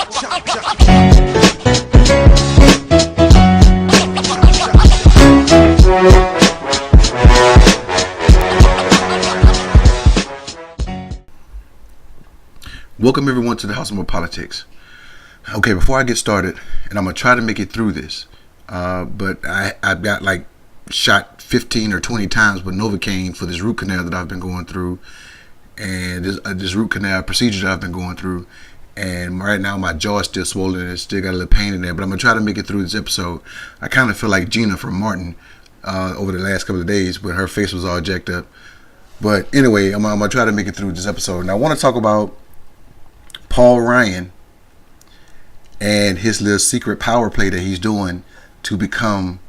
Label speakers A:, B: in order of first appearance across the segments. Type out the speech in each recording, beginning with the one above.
A: Welcome everyone to the House of More Politics. Okay, before I get started, and I'm gonna try to make it through this, but I've got like shot 15 or 20 times with Novocaine for this root canal that I've been going through, and this root canal procedure that I've been going through, and right now my jaw is still swollen and it's still got a little pain in there, but I'm gonna try to make it through this episode. I kind of feel like Gina from Martin over the last couple of days when her face was all jacked up. But anyway, I'm gonna try to make it through this episode. And I want to talk about Paul Ryan and his little secret power play that he's doing to become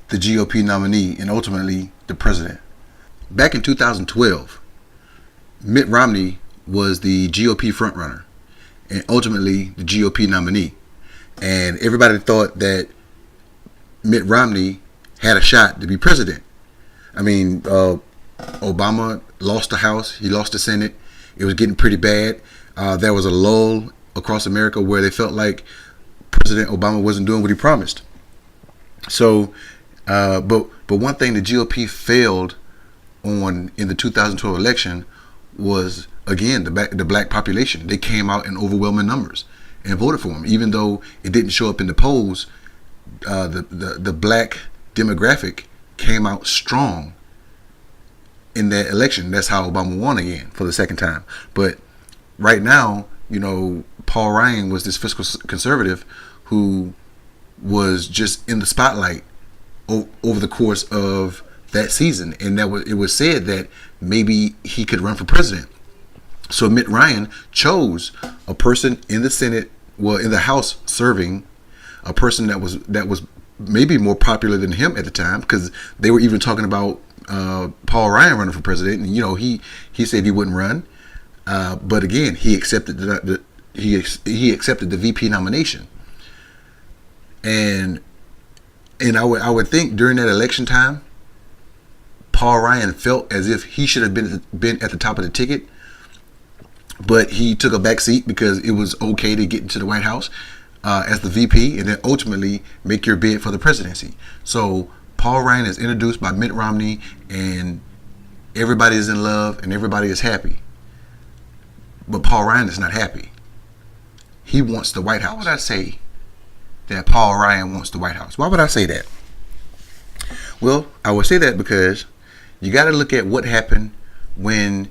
A: the GOP nominee and ultimately the president. Back in 2012, Mitt Romney was the GOP frontrunner and ultimately the GOP nominee. And everybody thought that Mitt Romney had a shot to be president. I mean, Obama lost the House, he lost the Senate. It was getting pretty bad. There was a lull across America where they felt like President Obama wasn't doing what he promised. So, but one thing the GOP failed on in the 2012 election was, again, the black population. They came out in overwhelming numbers and voted for him, even though it didn't show up in the polls. The black demographic came out strong in that election. That's how Obama won again for the second time. But right now, you know, Paul Ryan was this fiscal conservative who was just in the spotlight over the course of that season, and it was said that maybe he could run for president. So Mitt Ryan chose a person in the Senate, well, in the House, serving a person that was maybe more popular than him at the time, because they were even talking about Paul Ryan running for president, and you know he said he wouldn't run. But again, he accepted he accepted the VP nomination, and I would think during that election time, Paul Ryan felt as if he should have been at the top of the ticket, but he took a back seat because it was okay to get into the White House as the VP and then ultimately make your bid for the presidency. So Paul Ryan is introduced by Mitt Romney, and everybody is in love and everybody is happy. But Paul Ryan is not happy. He wants the White House. Why would I say that Paul Ryan wants the White House? Why would I say that? Well, I would say that because you got to look at what happened when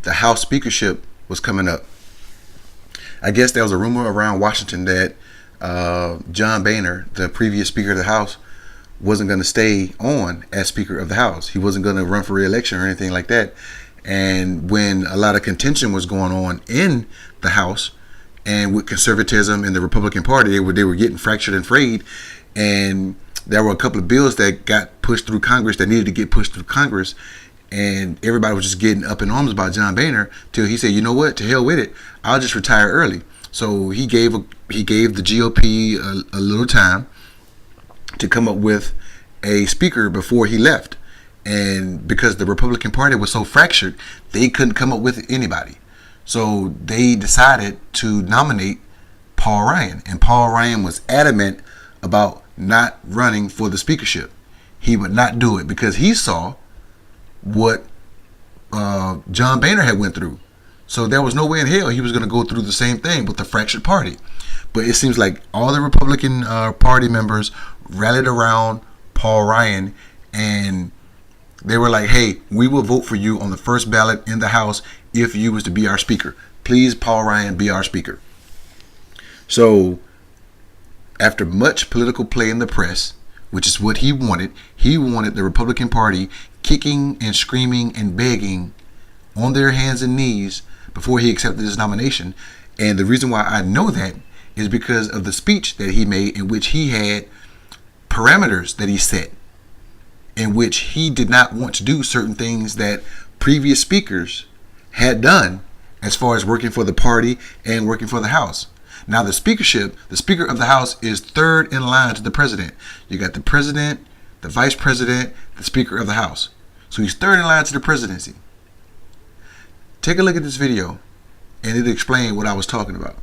A: the House speakership was coming up. I guess there was a rumor around Washington that John Boehner, the previous Speaker of the House, wasn't going to stay on as Speaker of the House. He wasn't going to run for re-election or anything like that. And when a lot of contention was going on in the House and with conservatism in the Republican Party, they were getting fractured and frayed. And there were a couple of bills that got pushed through Congress that needed to get pushed through Congress. And everybody was just getting up in arms about John Boehner till he said, you know what, to hell with it, I'll just retire early. So he gave the GOP a little time to come up with a speaker before he left. And because the Republican Party was so fractured, they couldn't come up with anybody. So they decided to nominate Paul Ryan. And Paul Ryan was adamant about not running for the speakership. He would not do it because he saw what John Boehner had went through. So there was no way in hell he was going to go through the same thing with the fractured party. But it seems like all the Republican Party members rallied around Paul Ryan, and they were like, hey, we will vote for you on the first ballot in the House if you was to be our speaker. Please, Paul Ryan, be our speaker. So after much political play in the press, which is what he wanted the Republican Party kicking and screaming and begging on their hands and knees before he accepted his nomination. And the reason why I know that is because of the speech that he made, in which he had parameters that he set, in which he did not want to do certain things that previous speakers had done as far as working for the party and working for the House. Now the speakership, the Speaker of the House is third in line to the president. You got the president, the vice president, the Speaker of the House. So he's third in line to the presidency. Take a look at this video and it'll explain what I was talking about.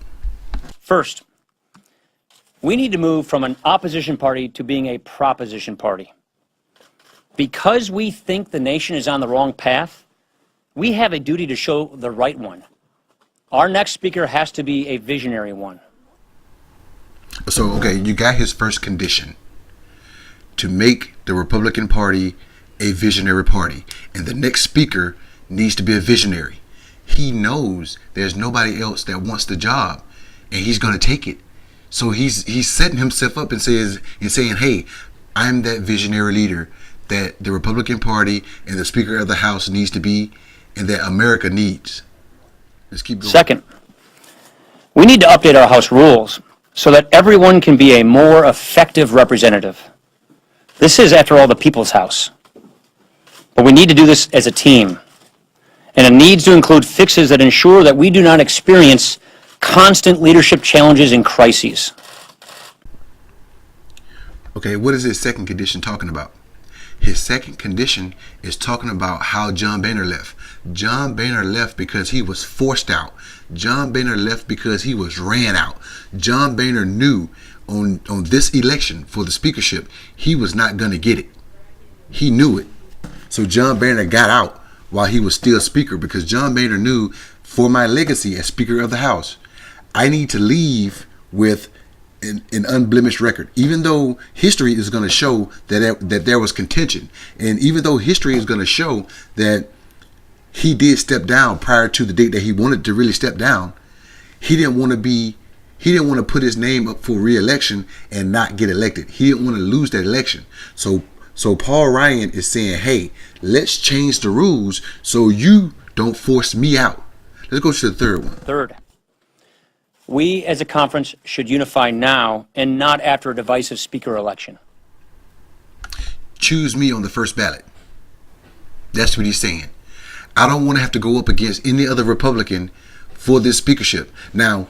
B: First, we need to move from an opposition party to being a proposition party. Because we think the nation is on the wrong path, we have a duty to show the right one. Our next speaker has to be a visionary one.
A: So, okay, you got his first condition: to make the Republican Party a visionary party. And the next speaker needs to be a visionary. He knows there's nobody else that wants the job, and he's going to take it. So he's setting himself up and saying, hey, I'm that visionary leader that the Republican Party and the Speaker of the House needs to be, and that America needs. Let's keep going.
B: Second, we need to update our House rules so that everyone can be a more effective representative. This is, after all, the people's house. But we need to do this as a team. And it needs to include fixes that ensure that we do not experience constant leadership challenges and crises.
A: Okay, what is his second condition talking about? His second condition is talking about how John Boehner left. John Boehner left because he was forced out. John Boehner left because he was ran out. John Boehner knew on this election for the speakership, he was not going to get it. He knew it. So John Boehner got out while he was still speaker, because John Boehner knew, for my legacy as Speaker of the House, I need to leave with an unblemished record, even though history is going to show that there was contention, and even though history is going to show that he did step down prior to the date that he wanted to really step down. He didn't want to put his name up for re-election and not get elected. He didn't want to lose that election. So Paul Ryan is saying, hey, let's change the rules so you don't force me out. Let's go to the third one.
B: Third, we as a conference should unify now and not after a divisive speaker election.
A: Choose me on the first ballot. That's what he's saying. I don't want to have to go up against any other Republican for this speakership. Now,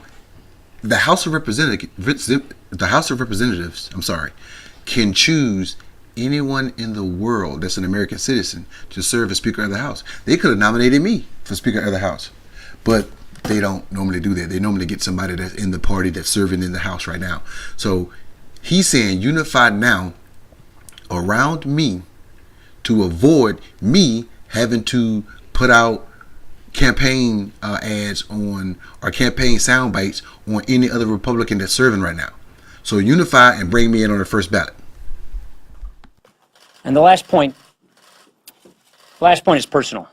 A: the House of Representatives, can choose anyone in the world that's an American citizen to serve as Speaker of the House. They could have nominated me for Speaker of the House, but they don't normally do that. They normally get somebody that's in the party that's serving in the House right now. So he's saying unify now around me to avoid me having to put out campaign ads on, or campaign sound bites on any other Republican that's serving right now. So unify and bring me in on the first ballot.
B: And the last point is personal.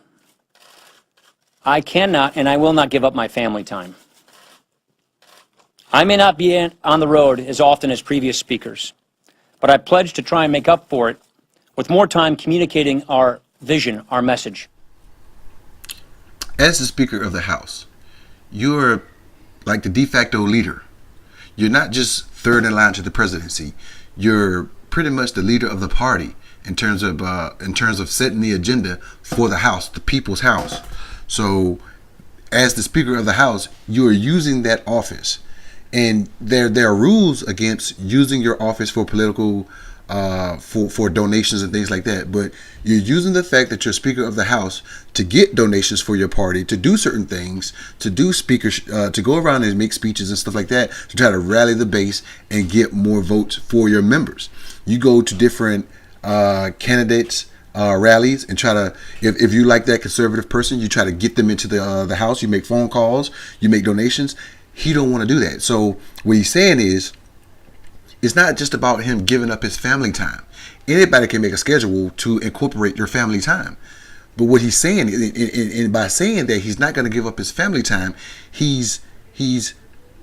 B: I cannot and I will not give up my family time. I may not be on the road as often as previous speakers, but I pledge to try and make up for it with more time communicating our vision, our message.
A: As the Speaker of the House, you're like the de facto leader. You're not just third in line to the presidency. You're pretty much the leader of the party in terms of setting the agenda for the House, the people's House. So as the Speaker of the House, you are using that office, and there are rules against using your office for political for donations and things like that, but you're using the fact that you're Speaker of the House to get donations for your party, to do certain things, to do speakers, to go around and make speeches and stuff like that, to try to rally the base and get more votes for your members. You go to different candidates rallies and try to, if you like that conservative person, you try to get them into the House. You make phone calls, you make donations. He don't want to do that. So what he's saying is, it's not just about him giving up his family time. Anybody can make a schedule to incorporate your family time. But what he's saying, and by saying that he's not going to give up his family time, he's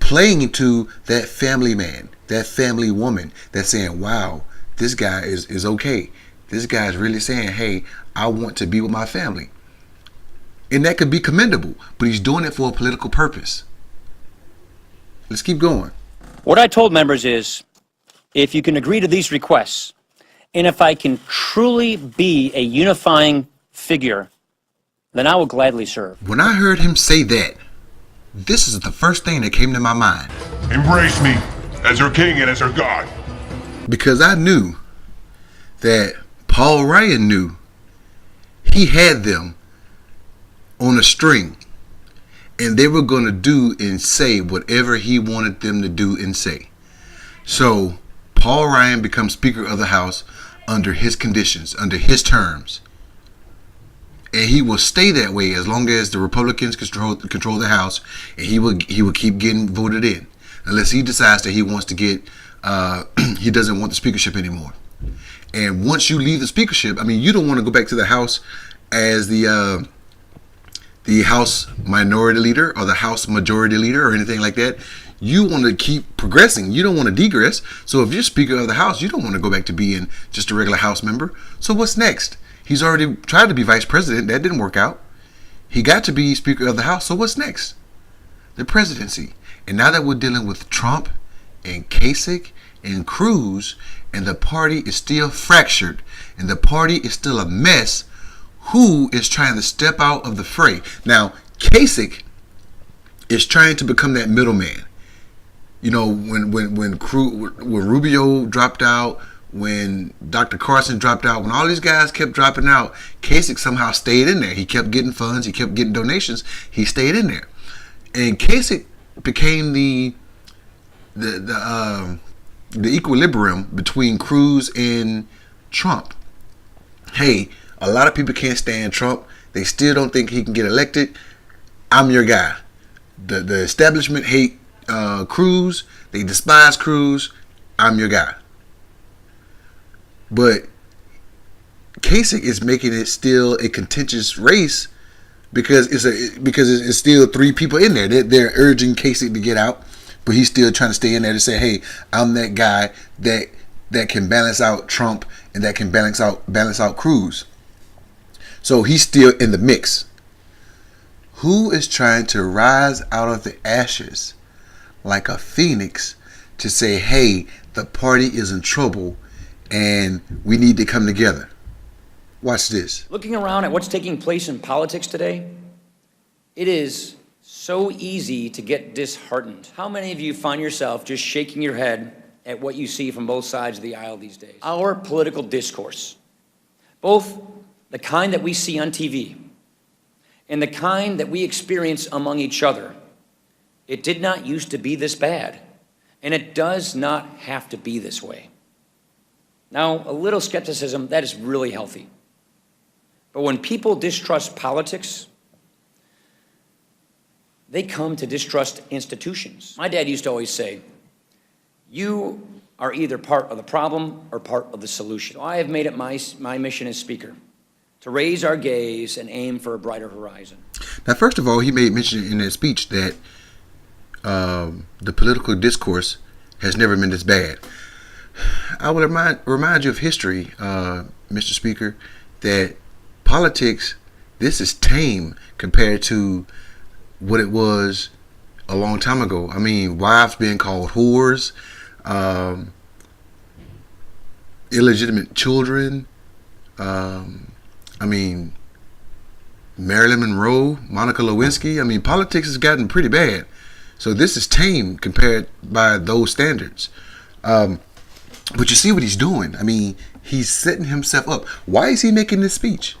A: playing into that family man, that family woman that's saying, wow, this guy is okay. This guy is really saying, hey, I want to be with my family. And that could be commendable, but he's doing it for a political purpose. Let's keep going.
B: What I told members is, if you can agree to these requests, and if I can truly be a unifying figure, then I will gladly serve.
A: When I heard him say that, this is the first thing that came to my mind.
C: Embrace me as your king and as your God.
A: Because I knew that Paul Ryan knew he had them on a string. And they were going to do and say whatever he wanted them to do and say. So Paul Ryan becomes Speaker of the House under his conditions, under his terms. And he will stay that way as long as the Republicans control the House, and he will keep getting voted in, unless he decides that he wants to get he doesn't want the speakership anymore. And once you leave the speakership, I mean, you don't want to go back to the House as the House minority leader or the House majority leader or anything like that. You want to keep progressing. You don't want to degress. So if you're Speaker of the House, you don't want to go back to being just a regular House member. So what's next? He's already tried to be Vice President. That didn't work out. He got to be Speaker of the House. So what's next? The presidency. And now that we're dealing with Trump and Kasich and Cruz, and the party is still fractured, and the party is still a mess, who is trying to step out of the fray? Now, Kasich is trying to become that middleman. You know, when Rubio dropped out, when Dr. Carson dropped out, when all these guys kept dropping out, Kasich somehow stayed in there. He kept getting funds. He kept getting donations. He stayed in there. And Kasich became the equilibrium between Cruz and Trump. Hey, a lot of people can't stand Trump. They still don't think he can get elected. I'm your guy. The establishment hate Cruz. They despise Cruz. I'm your guy. But Kasich is making it still a contentious race because it's still three people in there. They're urging Kasich to get out, but he's still trying to stay in there to say, hey, I'm that guy that can balance out Trump and that can balance out Cruz. So he's still in the mix. Who is trying to rise out of the ashes like a phoenix to say, hey, the party is in trouble and we need to come together? Watch this.
B: Looking around at what's taking place in politics today, it is so easy to get disheartened. How many of you find yourself just shaking your head at what you see from both sides of the aisle these days? Our political discourse, both the kind that we see on TV and the kind that we experience among each other, it did not used to be this bad, and it does not have to be this way. Now, a little skepticism, that is really healthy. But when people distrust politics, they come to distrust institutions. My dad used to always say, you are either part of the problem or part of the solution. So I have made it my mission as Speaker to raise our gaze and aim for a brighter horizon.
A: Now, first of all, he made mention in that speech that the political discourse has never been this bad. I would remind you of history, Mr. Speaker, that politics, this is tame compared to what it was a long time ago. I mean, wives being called whores, illegitimate children, I mean, Marilyn Monroe, Monica Lewinsky. I mean, politics has gotten pretty bad. So this is tame compared by those standards. But you see what he's doing. I mean, he's setting himself up. Why is he making this speech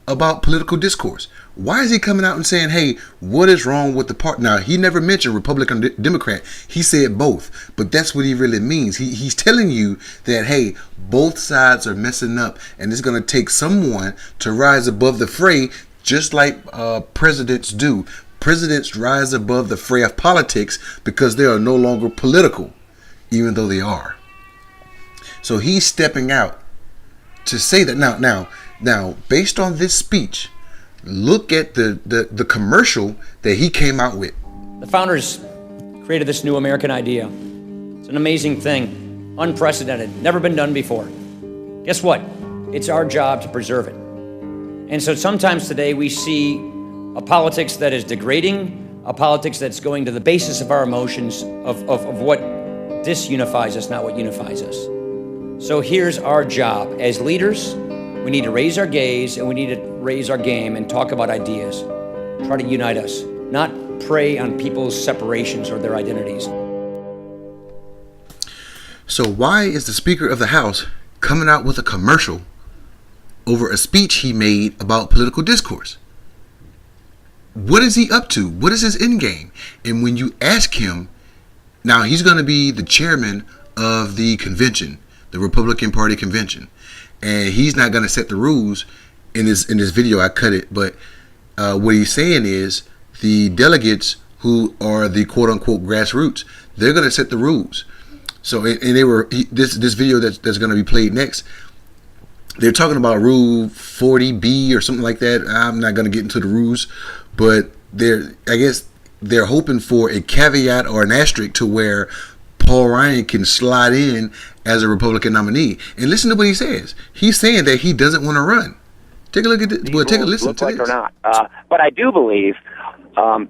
A: about political discourse? Why is he coming out and saying, hey, what is wrong with the party? Now, he never mentioned Republican or Democrat. He said both. But that's what he really means. He's telling you that, hey, both sides are messing up. And it's going to take someone to rise above the fray, just like presidents do. Presidents rise above the fray of politics because they are no longer political, even though they are. So he's stepping out to say that. Now, based on this speech, look at the commercial that he came out with.
B: The founders created this new American idea. It's an amazing thing, unprecedented, never been done before. Guess what? It's our job to preserve it. And so sometimes today we see a politics that is degrading, a politics that's going to the basis of our emotions, of what disunifies us, not what unifies us. So here's our job. As leaders, we need to raise our gaze and we need to raise our game and talk about ideas. Try to unite us, not prey on people's separations or their identities.
A: So why is the Speaker of the House coming out with a commercial over a speech he made about political discourse? What is he up to? What is his end game? And when you ask him, now he's going to be the chairman of the convention, the Republican Party convention, and he's not going to set the rules. In this video, I cut it, but what he's saying is the delegates who are the quote unquote grassroots, they're going to set the rules. So, and they were this video that's going to be played next. They're talking about Rule 40B or something like that. I'm not going to get into the rules, but I guess they're hoping for a caveat or an asterisk to where Paul Ryan can slide in as a Republican nominee. And listen to what he says. He's saying that he doesn't want to run. Take a look at this. Well, take a listen to this.
D: Or not. But I do believe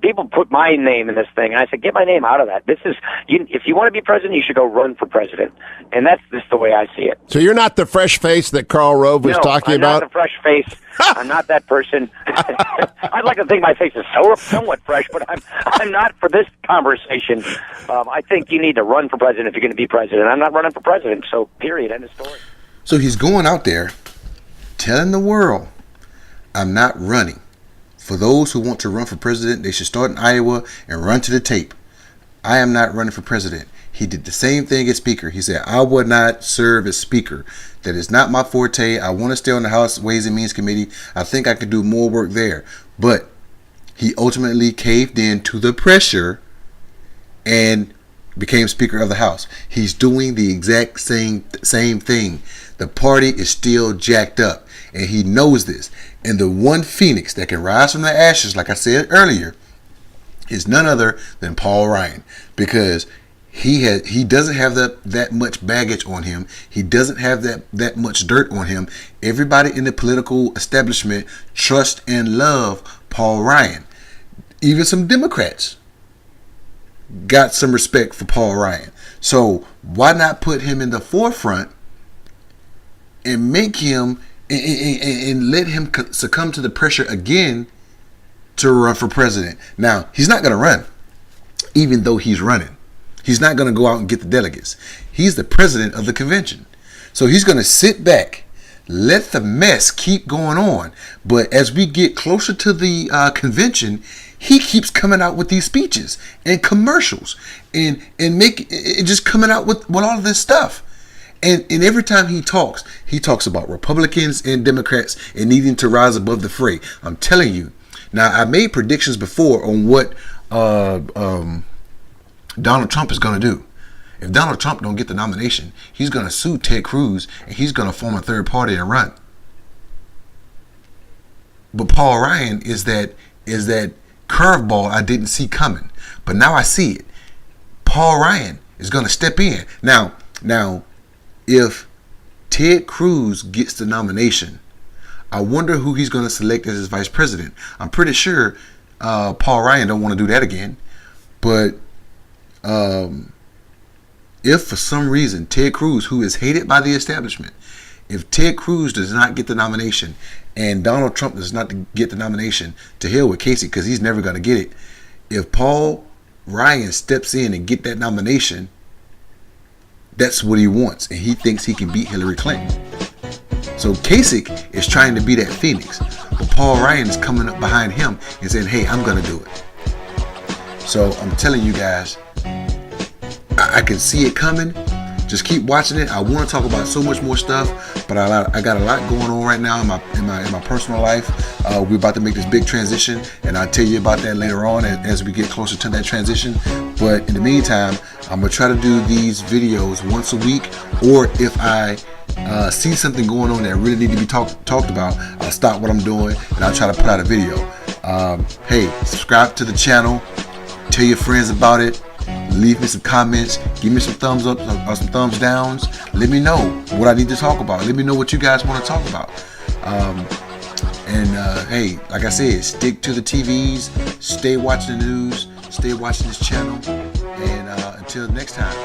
D: people put my name in this thing, and I said, get my name out of that. This is, if you want to be president, you should go run for president. And that's just the way I see it.
E: So you're not the fresh face that Karl Rove was talking about?
D: I'm not the fresh face. I'm not that person. I'd like to think my face is somewhat fresh, but I'm not for this conversation. I think you need to run for president if you're going to be president. I'm not running for president, so period, end of story.
A: So he's going out there telling the world, I'm not running. For those who want to run for president, they should start in Iowa and run to the tape. I am not running for president. He did the same thing as speaker. He said, I would not serve as speaker. That is not my forte. I want to stay on the House Ways and Means Committee. I think I could do more work there. But he ultimately caved in to the pressure and became Speaker of the House. He's doing the exact same thing. The party is still jacked up, and he knows this. And the one phoenix that can rise from the ashes, like I said earlier, is none other than Paul Ryan, because he doesn't have that much baggage on him. He doesn't have that much dirt on him. Everybody in the political establishment trust and love Paul Ryan. Even some Democrats got some respect for Paul Ryan. So why not put him in the forefront and make him and let him succumb to the pressure again to run for president? Now, he's not going to run, even though he's running. He's not going to go out and get the delegates. He's the president of the convention. So he's going to sit back, let the mess keep going on. But as we get closer to the convention, he keeps coming out with these speeches and commercials and just coming out with all of this stuff. And every time he talks about Republicans and Democrats and needing to rise above the fray. I'm telling you. Now, I made predictions before on what Donald Trump is going to do. If Donald Trump don't get the nomination, he's going to sue Ted Cruz and he's going to form a third party and run. But Paul Ryan is that curveball I didn't see coming. But now I see it. Paul Ryan is going to step in. Now, if Ted Cruz gets the nomination, I wonder who he's going to select as his vice president. I'm pretty sure Paul Ryan don't want to do that again. But if for some reason Ted Cruz, who is hated by the establishment, if Ted Cruz does not get the nomination and Donald Trump does not get the nomination, to hell with Casey, because he's never going to get it. If Paul Ryan steps in and get that nomination, that's what he wants, and he thinks he can beat Hillary Clinton. So Kasich is trying to be that phoenix, but Paul Ryan is coming up behind him and saying, hey, I'm going to do it. So I'm telling you guys, I can see it coming. Just keep watching it. I want to talk about so much more stuff, but I got a lot going on right now in my personal life. We're about to make this big transition, and I'll tell you about that later on as we get closer to that transition. But in the meantime, I'm gonna try to do these videos once a week, or if I see something going on that really need to be talked about, I'll stop what I'm doing and I'll try to put out a video. Hey, subscribe to the channel, tell your friends about it. Leave me some comments, give me some thumbs up or some thumbs downs. Let me know what I need to talk about. Let me know what you guys want to talk about. Hey, like I said, stick to the TVs, stay watching the news, stay watching this channel, and until next time.